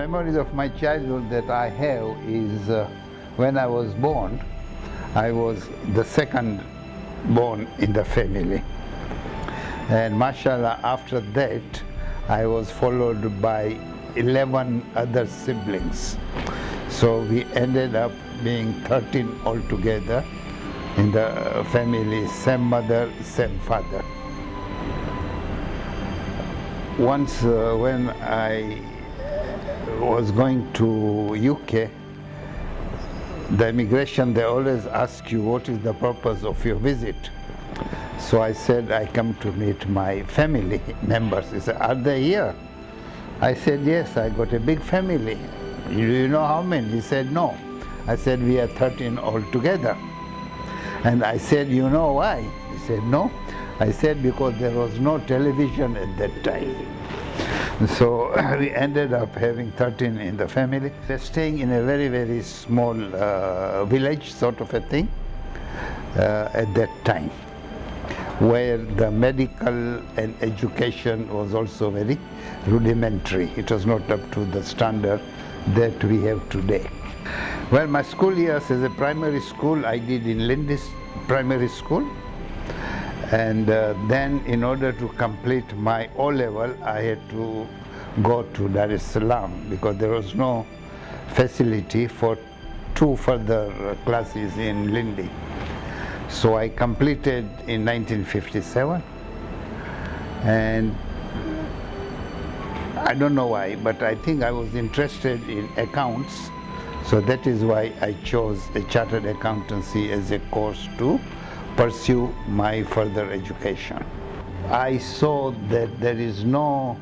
memories of my childhood that I have is when I was born, I was the second born in the family. And mashallah, after that, I was followed by 11 other siblings. So we ended up being 13 altogether in the family, same mother, same father. Once when I was going to UK, the immigration, they always ask you what is the purpose of your visit. So I said, I come to meet my family members. He said, are they here? I said, yes, I got a big family. You know how many? He said, no. I said, we are 13 altogether. And I said, you know why? He said, no. I said, because there was no television at that time. So we ended up having 13 in the family. We're staying in a very, very small village sort of a thing at that time, where the medical and education was also very rudimentary. It was not up to the standard that we have today. Well, my school years as a primary school, I did in Lindis Primary School. And then in order to complete my O-level, I had to go to Dar es Salaam because there was no facility for 2 further classes in Lindi. So I completed in 1957, and I don't know why, but I think I was interested in accounts, so that is why I chose a chartered accountancy as a course to pursue my further education. I saw that there is no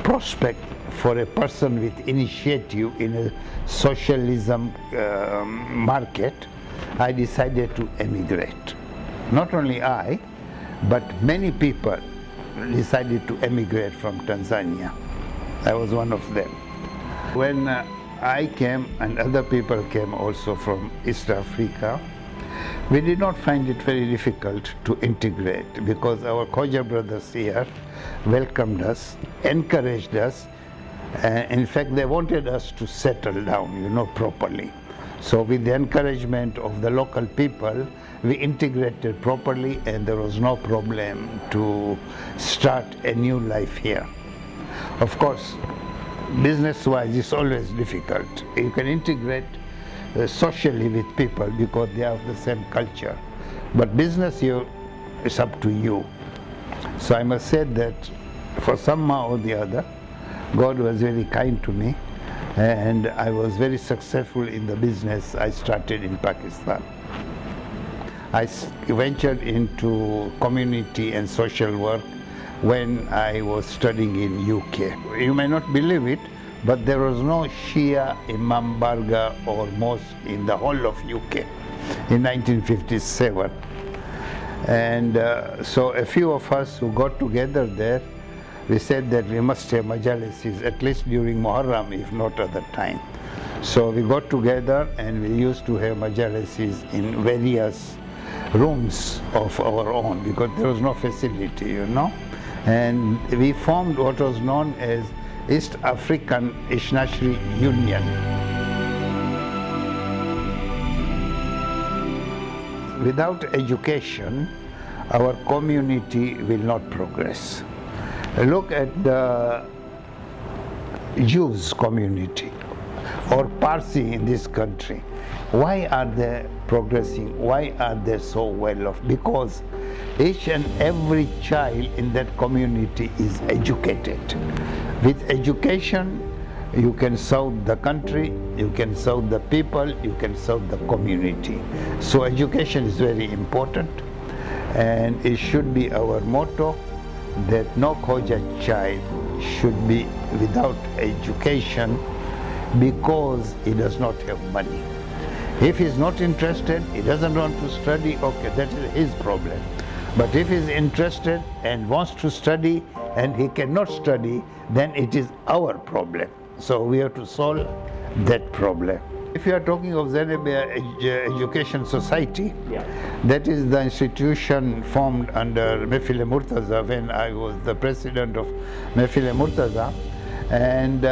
prospect for a person with initiative in a socialism market. I decided to emigrate. Not only I, but many people decided to emigrate from Tanzania. I was one of them. When I came and other people came also from East Africa, we did not find it very difficult to integrate because our Khoja brothers here welcomed us, encouraged us. In fact, they wanted us to settle down, properly. So with the encouragement of the local people, we integrated properly and there was no problem to start a new life here. Of course, business-wise, it's always difficult. You can integrate socially with people because they have the same culture. But business, it's up to you. So I must say that for somehow or the other, God was very kind to me, and I was very successful in the business I started in Pakistan. I ventured into community and social work when I was studying in UK. You may not believe it, but there was no Shia Imam Barga or mosque in the whole of UK in 1957. And so a few of us who got together there, we said that we must have majalises at least during Muharram, if not other time. So we got together and we used to have majalises in various rooms of our own because there was no facility, And we formed what was known as East African Ishnashri Union. Without education, our community will not progress. Look at the Jews community or Parsi in this country. Why are they progressing? Why are they so well off? Because each and every child in that community is educated. With education, you can serve the country, you can serve the people, you can serve the community. So education is very important, and it should be our motto that no Khoja child should be without education because he does not have money. If he's not interested, he doesn't want to study, okay, that is his problem. But if he's interested and wants to study and he cannot study, then it is our problem. So we have to solve that problem. If you are talking of Zenebia Education Society, that is the institution formed under Mehfil Murtaza when I was the president of Mehfil Murtaza, and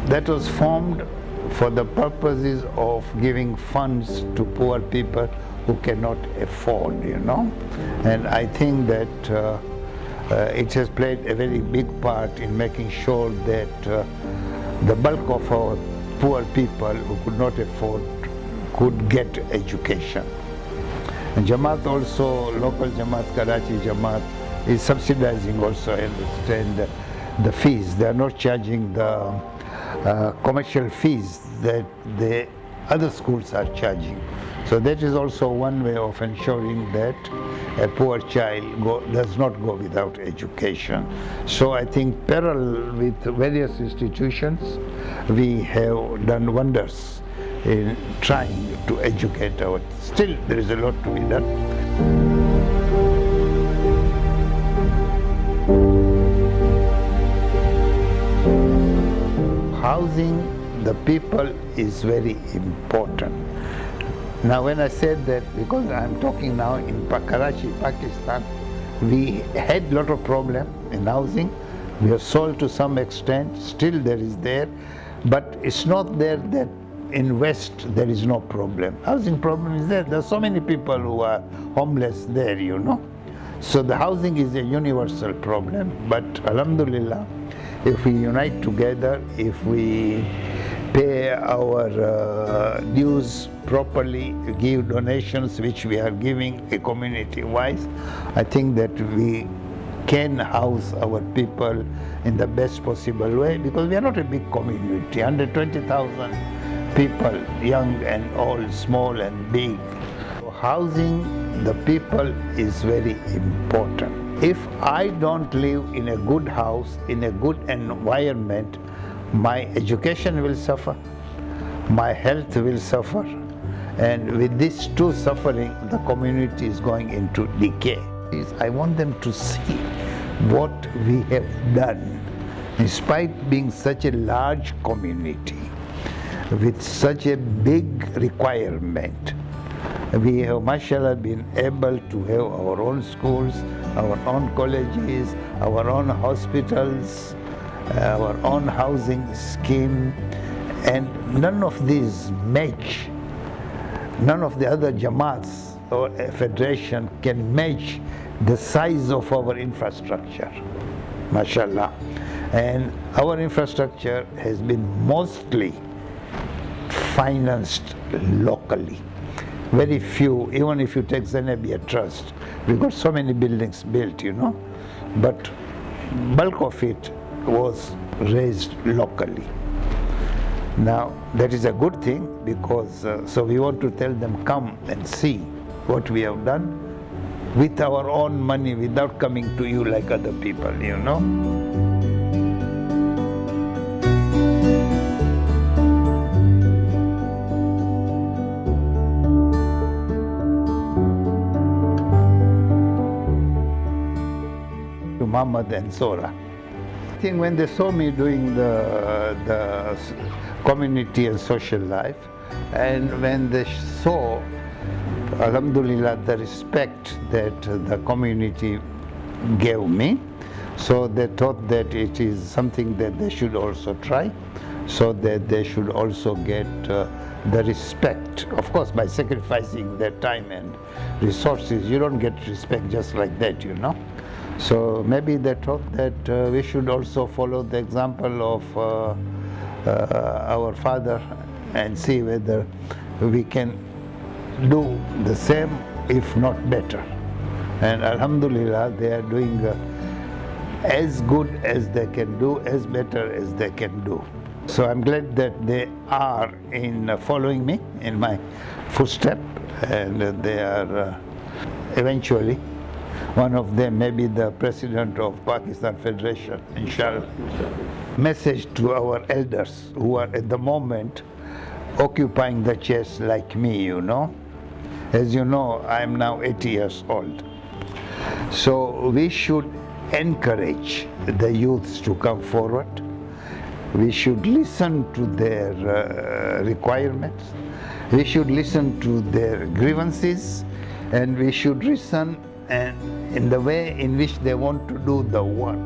that was formed for the purposes of giving funds to poor people who cannot afford, and I think that it has played a very big part in making sure that the bulk of our poor people who could not afford could get education. And Jamaat also, local Jamaat, Karachi Jamaat, is subsidizing also, I understand, the fees. They are not charging the commercial fees that the other schools are charging. So that is also one way of ensuring that a poor child does not go without education. So I think parallel with various institutions, we have done wonders in trying to educate our. Still, there is a lot to be done. Housing the people is very important. Now when I said that, because I'm talking now in Karachi, Pakistan, we had a lot of problem in housing. We have solved to some extent, still there is there, but it's not there that in West there is no problem. Housing problem is there. There are so many people who are homeless there, So the housing is a universal problem, but alhamdulillah, if we unite together, if we pay our dues properly, give donations which we are giving community-wise, I think that we can house our people in the best possible way, because we are not a big community, 120,000 people, young and old, small and big. So housing the people is very important. If I don't live in a good house, in a good environment, my education will suffer, my health will suffer, and with this two suffering, the community is going into decay. I want them to see what we have done, in spite being such a large community, with such a big requirement. We have, mashallah, been able to have our own schools, our own colleges, our own hospitals, our own housing scheme, and none of these match, none of the other Jamaats or a federation can match the size of our infrastructure, mashallah. And our infrastructure has been mostly financed locally. Very few, even if you take Zenabia Trust, we got so many buildings built, but bulk of it was raised locally. Now that is a good thing, because so we want to tell them, come and see what we have done with our own money, without coming to you like other people, Muhammad and Zohra. I think when they saw me doing the community and social life, and when they saw, alhamdulillah, the respect that the community gave me, so they thought that it is something that they should also try, so that they should also get the respect. Of course, by sacrificing their time and resources, you don't get respect just like that, So maybe they thought that we should also follow the example of our father and see whether we can do the same, if not better. And alhamdulillah, they are doing as good as they can do, as better as they can do. So I'm glad that they are in following me in my footstep, and they are eventually, one of them may be the president of Pakistan Federation, inshallah. Message to our elders who are at the moment occupying the chairs like me, As you know, I am now 80 years old. So we should encourage the youths to come forward. We should listen to their requirements. We should listen to their grievances, and we should listen and in the way in which they want to do the work.